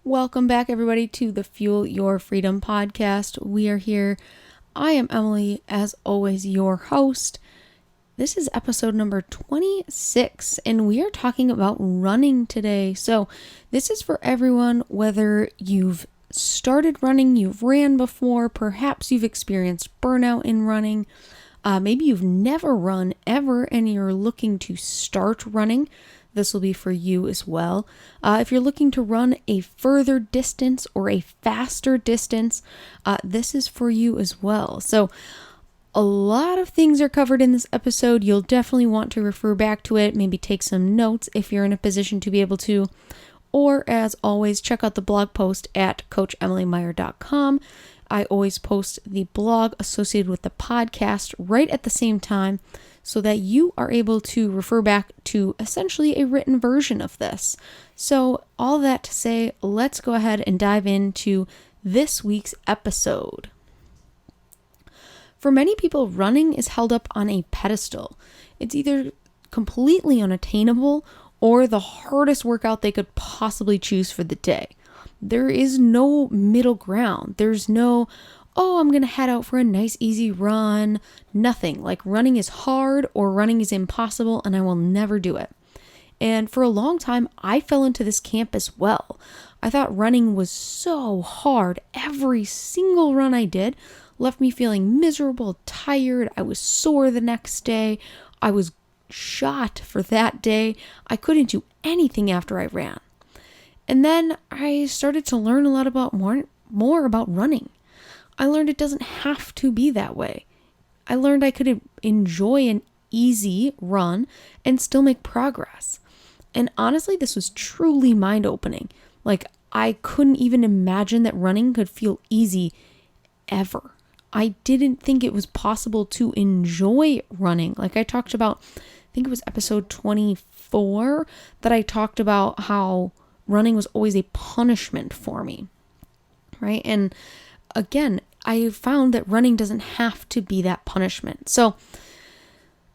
Welcome back, everybody, to the Fuel Your Freedom podcast. We are here. I am Emily, as always, your host. This is episode number 26, and we are talking about running today. So this is for everyone, whether you've started running, you've ran before, perhaps you've experienced burnout in running, maybe you've never run ever and you're looking to start running. This will be for you as well. If you're looking to run a further distance or a faster distance, this is for you as well. So a lot of things are covered in this episode. You'll definitely want to refer back to it, maybe take some notes if you're in a position to be able to. Or as always, check out the blog post at coachemilymeyer.com. I always post the blog associated with the podcast right at the same time so that you are able to refer back to essentially a written version of this. So all that to say, let's go ahead and dive into this week's episode. For many people, running is held up on a pedestal. It's either completely unattainable or the hardest workout they could possibly choose for the day. There is no middle ground. There's no, I'm going to head out for a nice, easy run. Nothing. Like running is hard or running is impossible and I will never do it. And for a long time, I fell into this camp as well. I thought running was so hard. Every single run I did left me feeling miserable, tired. I was sore the next day. I was shot for that day. I couldn't do anything after I ran. And then I started to learn a lot about more about running. I learned it doesn't have to be that way. I learned I could enjoy an easy run and still make progress. And honestly, this was truly mind-opening. Like, I couldn't even imagine that running could feel easy ever. I didn't think it was possible to enjoy running. Like I talked about, I think it was episode 24 that I talked about how running was always a punishment for me, right? And again, I found that running doesn't have to be that punishment. So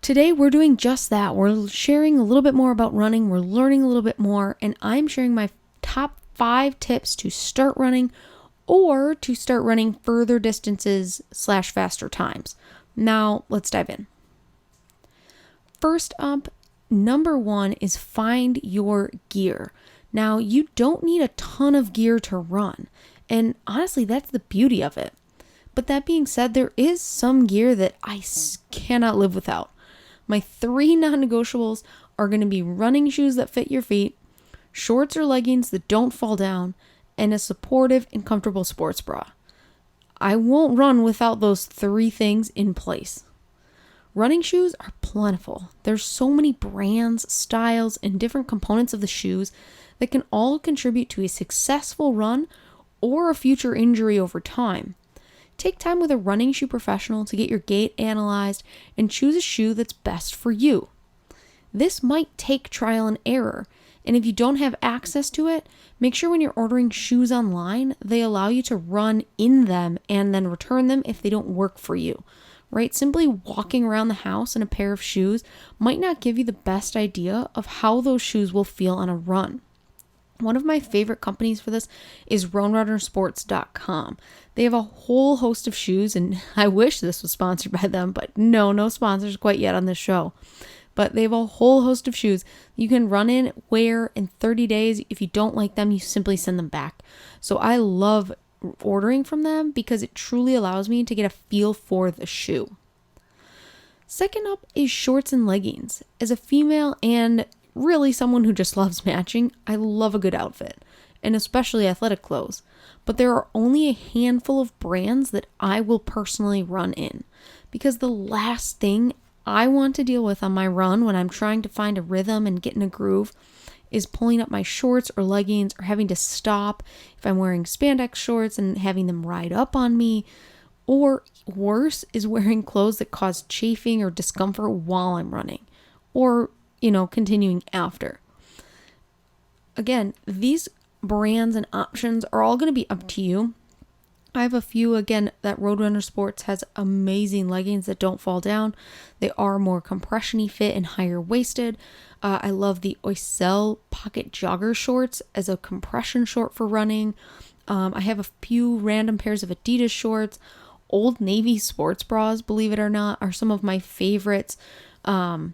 today we're doing just that. We're sharing a little bit more about running. We're learning a little bit more, and I'm sharing my top 5 tips to start running or to start running further distances / faster times. Now let's dive in. First up, number 1 is find your gear. Now, you don't need a ton of gear to run, and honestly, that's the beauty of it. But that being said, there is some gear that I cannot live without. My 3 non-negotiables are going to be running shoes that fit your feet, shorts or leggings that don't fall down, and a supportive and comfortable sports bra. I won't run without those 3 things in place. Running shoes are plentiful. There's so many brands, styles, and different components of the shoes that can all contribute to a successful run or a future injury over time. Take time with a running shoe professional to get your gait analyzed and choose a shoe that's best for you. This might take trial and error, and if you don't have access to it, make sure when you're ordering shoes online, they allow you to run in them and then return them if they don't work for you. Right? Simply walking around the house in a pair of shoes might not give you the best idea of how those shoes will feel on a run. One of my favorite companies for this is roadrunnersports.com. They have a whole host of shoes, and I wish this was sponsored by them, but no sponsors quite yet on this show. But they have a whole host of shoes you can run in, wear in 30 days. If you don't like them, you simply send them back. So I love ordering from them because it truly allows me to get a feel for the shoe. Second up is shorts and leggings. As a female and really someone who just loves matching, I love a good outfit, and especially athletic clothes. But there are only a handful of brands that I will personally run in, because the last thing I want to deal with on my run when I'm trying to find a rhythm and get in a groove is pulling up my shorts or leggings or having to stop if I'm wearing spandex shorts and having them ride up on me, or worse is wearing clothes that cause chafing or discomfort while I'm running, or continuing after. Again, these brands and options are all going to be up to you. I have a few, again, that Roadrunner Sports has amazing leggings that don't fall down. They are more compression-y fit and higher waisted. I love the Oiselle pocket jogger shorts as a compression short for running. I have a few random pairs of Adidas shorts. Old Navy sports bras, believe it or not, are some of my favorites. The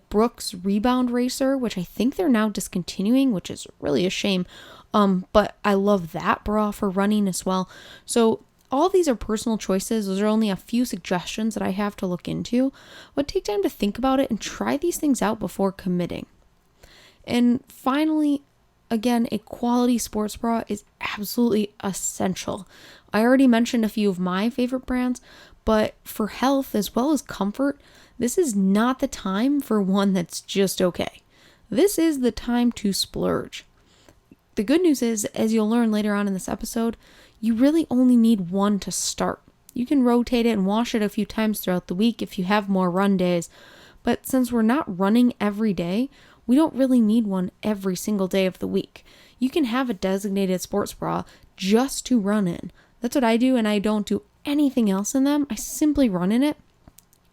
Brooks Rebound Racer, which I think they're now discontinuing, which is really a shame. But I love that bra for running as well. So all these are personal choices. Those are only a few suggestions that I have to look into, but take time to think about it and try these things out before committing. And finally, again, a quality sports bra is absolutely essential. I already mentioned a few of my favorite brands, but for health as well as comfort, this is not the time for one that's just okay. This is the time to splurge. The good news is, as you'll learn later on in this episode, you really only need one to start. You can rotate it and wash it a few times throughout the week if you have more run days. But since we're not running every day, we don't really need one every single day of the week. You can have a designated sports bra just to run in. That's what I do, and I don't do anything else in them. I simply run in it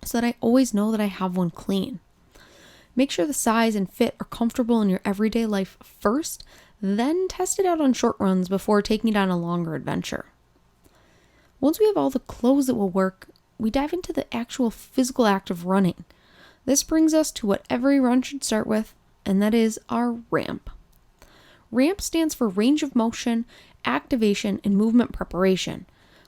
so that I always know that I have one clean. Make sure the size and fit are comfortable in your everyday life first, then test it out on short runs before taking it on a longer adventure. Once we have all the clothes that will work, we dive into the actual physical act of running. This brings us to what every run should start with, and that is our ramp. RAMP stands for range of motion, activation, and movement preparation.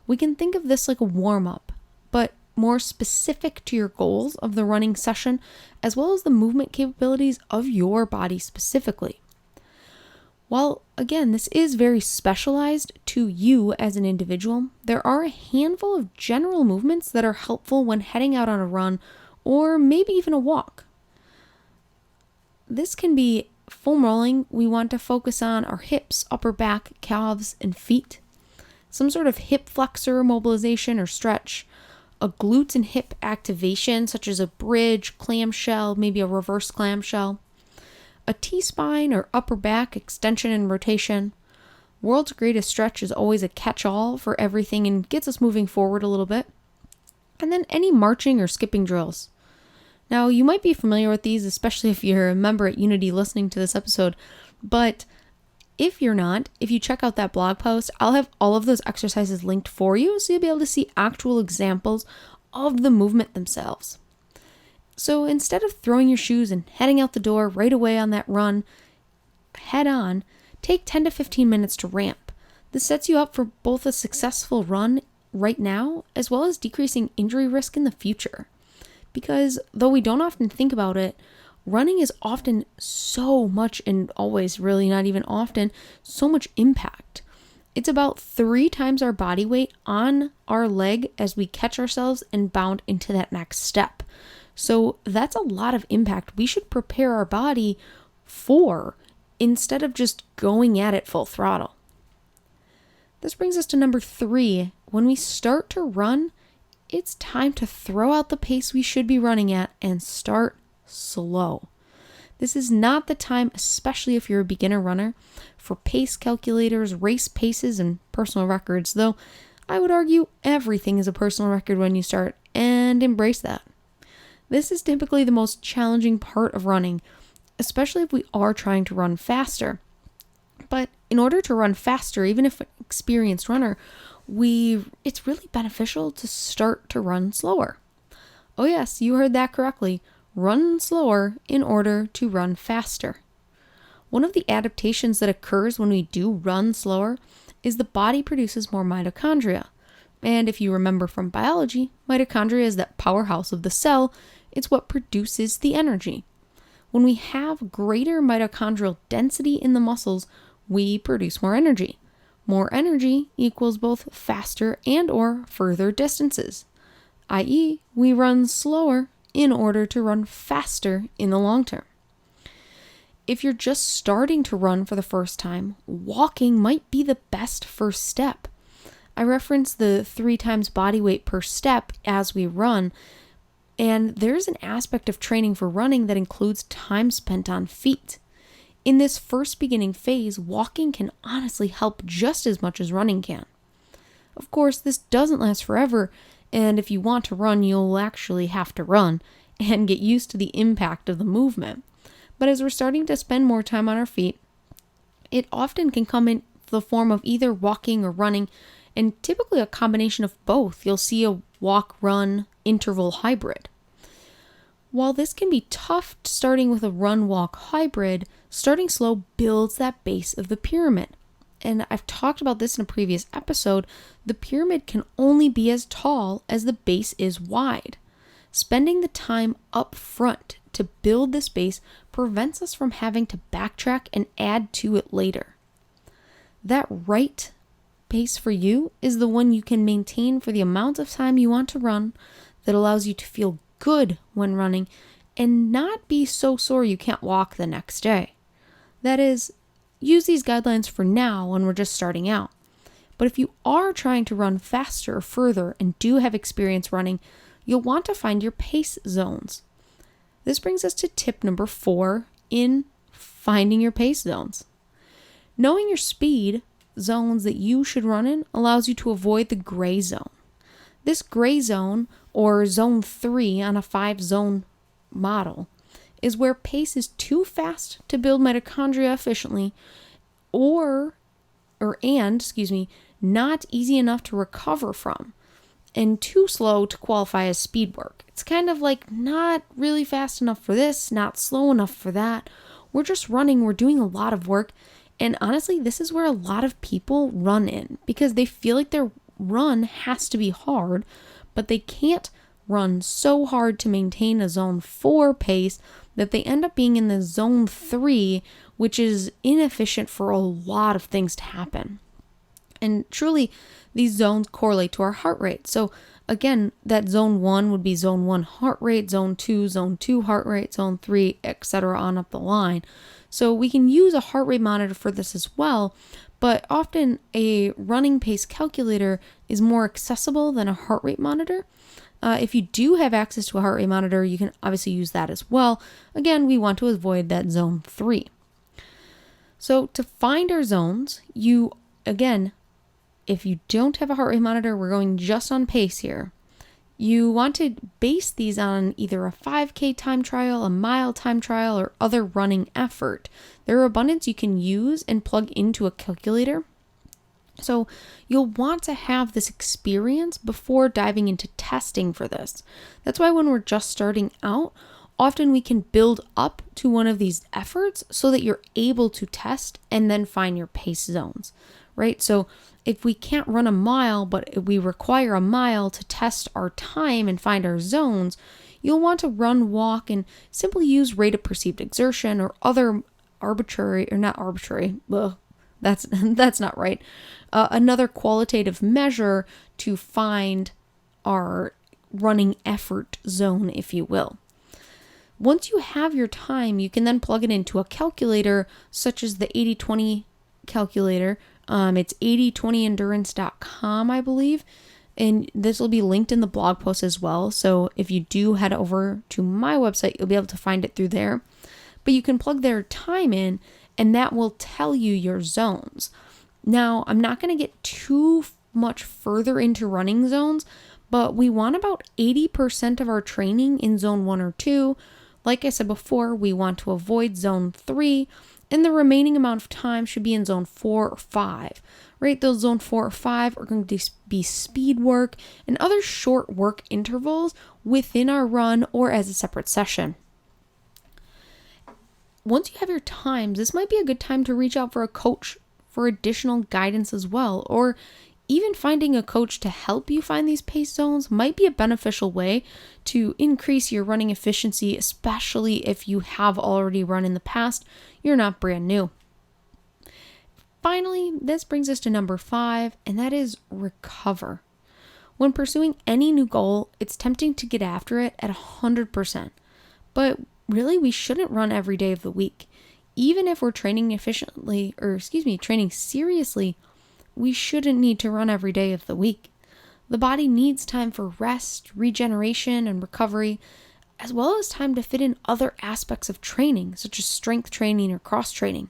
We can think of this like a warm-up, but more specific to your goals of the running session, as well as the movement capabilities of your body specifically. While, again, this is very specialized to you as an individual, there are a handful of general movements that are helpful when heading out on a run or maybe even a walk. This can be foam rolling. We want to focus on our hips, upper back, calves, and feet. Some sort of hip flexor mobilization or stretch. A glutes and hip activation, such as a bridge, clamshell, maybe a reverse clamshell. A T-spine or upper back extension and rotation. World's greatest stretch is always a catch-all for everything and gets us moving forward a little bit. And then any marching or skipping drills. Now, you might be familiar with these, especially if you're a member at Unity listening to this episode, but if you're not, if you check out that blog post, I'll have all of those exercises linked for you, so you'll be able to see actual examples of the movement themselves. So instead of throwing your shoes and heading out the door right away on that run, head on, take 10 to 15 minutes to ramp. This sets you up for both a successful run right now, as well as decreasing injury risk in the future. Because though we don't often think about it, running is often so much, and always really not even often, so much impact. It's about 3 times our body weight on our leg as we catch ourselves and bound into that next step. So that's a lot of impact we should prepare our body for instead of just going at it full throttle. This brings us to number 3. When we start to run, it's time to throw out the pace we should be running at and start slow. This is not the time, especially if you're a beginner runner, for pace calculators, race paces, and personal records, though I would argue everything is a personal record when you start, and embrace that. This is typically the most challenging part of running, especially if we are trying to run faster. But in order to run faster, even if an experienced runner, it's really beneficial to start to run slower. Oh yes, you heard that correctly. Run slower in order to run faster. One of the adaptations that occurs when we do run slower is the body produces more mitochondria. And if you remember from biology, mitochondria is that powerhouse of the cell. It's what produces the energy. When we have greater mitochondrial density in the muscles, we produce more energy. More energy equals both faster and or further distances, i.e., we run slower in order to run faster in the long term. If you're just starting to run for the first time, walking might be the best first step. I reference the 3 times body weight per step as we run, and there's an aspect of training for running that includes time spent on feet. In this first beginning phase, walking can honestly help just as much as running can. Of course, this doesn't last forever, and if you want to run, you'll actually have to run and get used to the impact of the movement. But as we're starting to spend more time on our feet, it often can come in the form of either walking or running, and typically a combination of both. You'll see a walk-run interval hybrid. While this can be tough starting with a run-walk hybrid, starting slow builds that base of the pyramid. And I've talked about this in a previous episode. The pyramid can only be as tall as the base is wide. Spending the time up front to build this base prevents us from having to backtrack and add to it later. That right pace for you is the one you can maintain for the amount of time you want to run, that allows you to feel good when running and not be so sore you can't walk the next day. That is, use these guidelines for now when we're just starting out. But if you are trying to run faster or further and do have experience running, you'll want to find your pace zones. This brings us to tip number 4 in finding your pace zones. Knowing your speed zones that you should run in allows you to avoid the gray zone. This gray zone, or zone 3 on a 5-zone model, is where pace is too fast to build mitochondria efficiently not easy enough to recover from, and too slow to qualify as speed work. It's kind of like not really fast enough for this, not slow enough for that. We're just running, we're doing a lot of work, and honestly, this is where a lot of people run in, because they feel like their run has to be hard, but they can't run so hard to maintain a zone 4 pace that they end up being in the zone 3, which is inefficient for a lot of things to happen. And truly, these zones correlate to our heart rate. So again, that zone 1 would be zone 1 heart rate, zone 2 heart rate, zone 3, etc. on up the line. So we can use a heart rate monitor for this as well, but often a running pace calculator is more accessible than a heart rate monitor. If you do have access to a heart rate monitor, you can obviously use that as well. Again, we want to avoid that zone 3. So to find our zones, if you don't have a heart rate monitor, we're going just on pace here. You want to base these on either a 5K time trial, a mile time trial, or other running effort. There are abundance you can use and plug into a calculator. So you'll want to have this experience before diving into testing for this. That's why when we're just starting out, often we can build up to one of these efforts so that you're able to test and then find your pace zones, right? So if we can't run a mile, but we require a mile to test our time and find our zones, you'll want to run, walk, and simply use rate of perceived exertion or other that's not right. Another qualitative measure to find our running effort zone, if you will. Once you have your time, you can then plug it into a calculator such as the 80-20 calculator. It's 8020endurance.com, I believe. And this will be linked in the blog post as well. So if you do head over to my website, you'll be able to find it through there. But you can plug their time in, and that will tell you your zones. Now, I'm not going to get too much further into running zones, but we want about 80% of our training in zone 1 or 2. Like I said before, we want to avoid zone 3, and the remaining amount of time should be in zone 4 or 5, right? Those zone 4 or 5 are going to be speed work and other short work intervals within our run or as a separate session. Once you have your times, this might be a good time to reach out for a coach for additional guidance as well, or even finding a coach to help you find these pace zones might be a beneficial way to increase your running efficiency, especially if you have already run in the past. You're not brand new. Finally, this brings us to number 5, and that is recover. When pursuing any new goal, it's tempting to get after it at 100%, but really we shouldn't run every day of the week. Even if we're training training seriously, we shouldn't need to run every day of the week. The body needs time for rest, regeneration, and recovery, as well as time to fit in other aspects of training, such as strength training or cross training.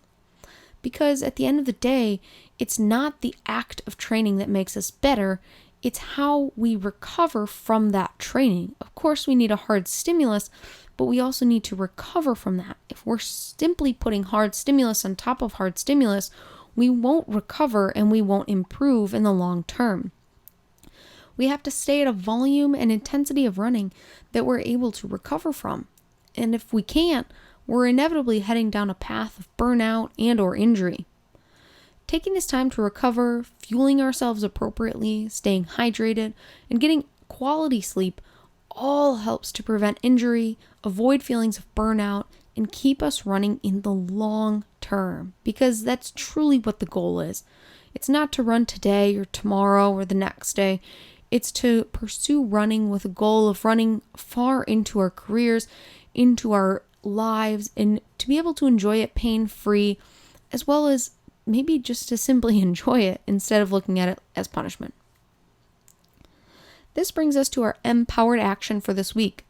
Because at the end of the day, it's not the act of training that makes us better, it's how we recover from that training. Of course, we need a hard stimulus, but we also need to recover from that. If we're simply putting hard stimulus on top of hard stimulus, we won't recover and we won't improve in the long term. We have to stay at a volume and intensity of running that we're able to recover from. And if we can't, we're inevitably heading down a path of burnout and or injury. Taking this time to recover, fueling ourselves appropriately, staying hydrated, and getting quality sleep all helps to prevent injury, avoid feelings of burnout, and keep us running in the long term, because that's truly what the goal is. It's not to run today or tomorrow or the next day. It's to pursue running with a goal of running far into our careers, into our lives, and to be able to enjoy it pain-free, as well as maybe just to simply enjoy it instead of looking at it as punishment. This brings us to our empowered action for this week.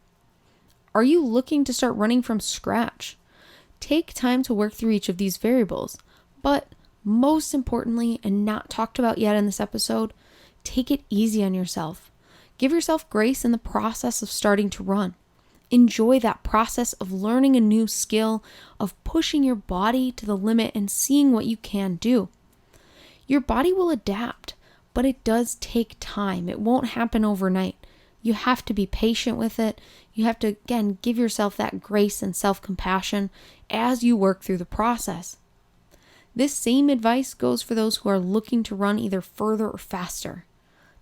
Are you looking to start running from scratch? Take time to work through each of these variables, but most importantly, and not talked about yet in this episode, take it easy on yourself. Give yourself grace in the process of starting to run. Enjoy that process of learning a new skill, of pushing your body to the limit and seeing what you can do. Your body will adapt, but it does take time. It won't happen overnight. You have to be patient with it. You have to, again, give yourself that grace and self-compassion as you work through the process. This same advice goes for those who are looking to run either further or faster.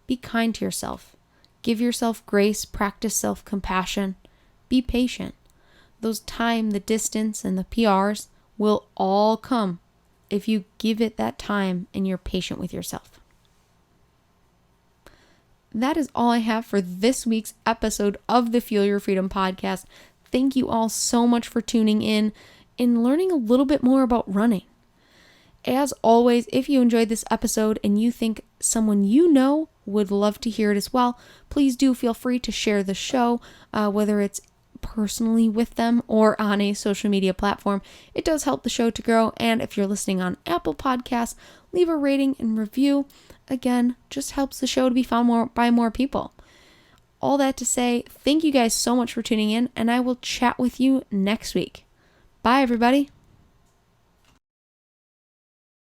Be kind to yourself. Give yourself grace, practice self-compassion. Be patient. Those time, the distance, and the PRs will all come if you give it that time and you're patient with yourself. That is all I have for this week's episode of the Fuel Your Freedom podcast. Thank you all so much for tuning in and learning a little bit more about running. As always, if you enjoyed this episode and you think someone you know would love to hear it as well, please do feel free to share the show, whether it's personally with them or on a social media platform. It does help the show to grow. And if you're listening on Apple Podcasts, leave a rating and review. Again, just helps the show to be found by more people. All that to say, thank you guys so much for tuning in, and I will chat with you next week. Bye, everybody.